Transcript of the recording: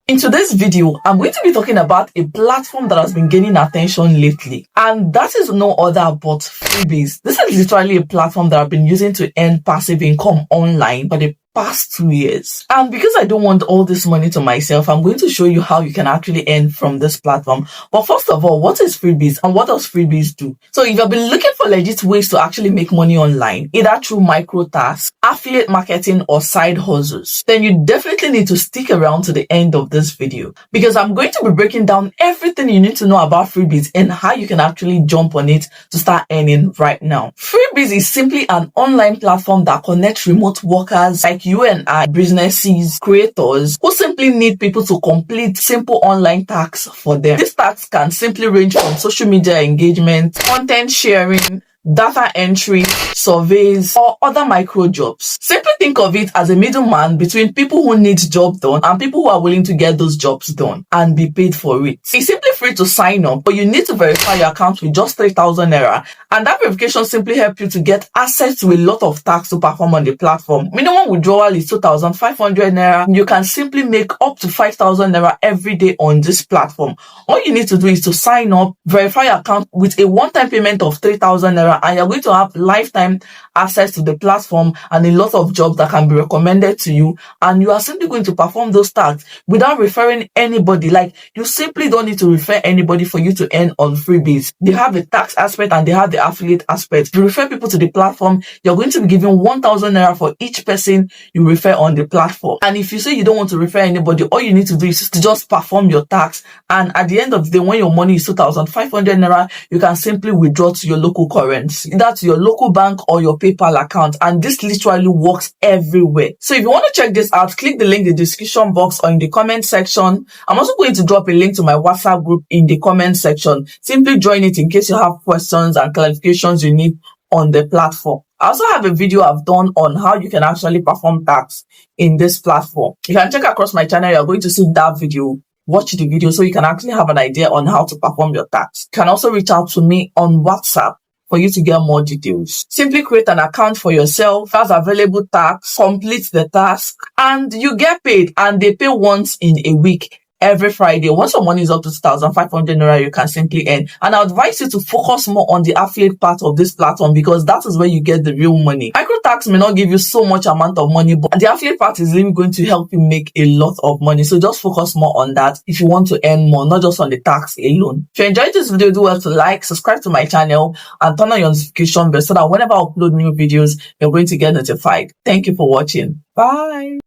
In today's video, I'm going to be talking about a platform that has been gaining attention lately, and that is no other but Freebyz. This is literally a platform that I've been using to earn passive income online for the past 2 years. And because I don't want all this money to myself, I'm going to show you how you can actually earn from this platform. But first of all, what is Freebyz and what does Freebyz do? So if you've been looking for legit ways to actually make money online, either through micro tasks, affiliate marketing, or side hustles, then you definitely need to stick around to the end of this video, because I'm going to be breaking down everything you need to know about Freebyz and how you can actually jump on it to start earning right now. Freebyz is simply an online platform that connects remote workers like you and I, businesses, creators who simply need people to complete simple online tasks for them. These tasks can simply range from social media engagement, content sharing, data entry, surveys, or other micro jobs. Simply think of it as a middleman between people who need jobs done and people who are willing to get those jobs done and be paid for it. It's simply free to sign up, but you need to verify your account with just 3,000 naira, and that verification simply helps you to get access to a lot of tasks to perform on the platform. Minimum withdrawal is 2,500 naira. You can simply make up to 5,000 naira every day on this platform. All you need to do is to sign up, verify your account with a one-time payment of 3,000 naira, and you're going to have lifetime access to the platform and a lot of jobs that can be recommended to you, and you are simply going to perform those tasks without referring anybody. Like, you simply don't need to refer anybody for you to earn on Freebyz. They have the tax aspect and they have the affiliate aspect. If you refer people to the platform, you're going to be given 1,000 naira for each person you refer on the platform. And if you say you don't want to refer anybody, all you need to do is to just perform your tax, and at the end of the day, when your money is 2,500 naira, you can simply withdraw to your local currency, either to your local bank or your PayPal account, and this literally works everywhere. So if you want to check this out, click the link in the description box or in the comment section. I'm also going to drop a link to my WhatsApp group in the comment section. Simply join it in case you have questions and clarifications you need on the platform. I also have a video I've done on how you can actually perform tasks in this platform. You can check across my channel, you're going to see that video. Watch the video so you can actually have an idea on how to perform your tasks. You can also reach out to me on WhatsApp for you to get more details. Simply create an account for yourself, has available tasks, complete the task, and you get paid, and they pay once in a week. Every Friday. Once your money is up to 2,500 naira, you can simply earn. And I advise you to focus more on the affiliate part of this platform, because that is where you get the real money. Micro tax may not give you so much amount of money, but the affiliate part is really going to help you make a lot of money. So just focus more on that if you want to earn more, not just on the tax alone. If you enjoyed this video, do well to like, subscribe to my channel, and turn on your notification bell so that whenever I upload new videos, you're going to get notified. Thank you for watching. Bye.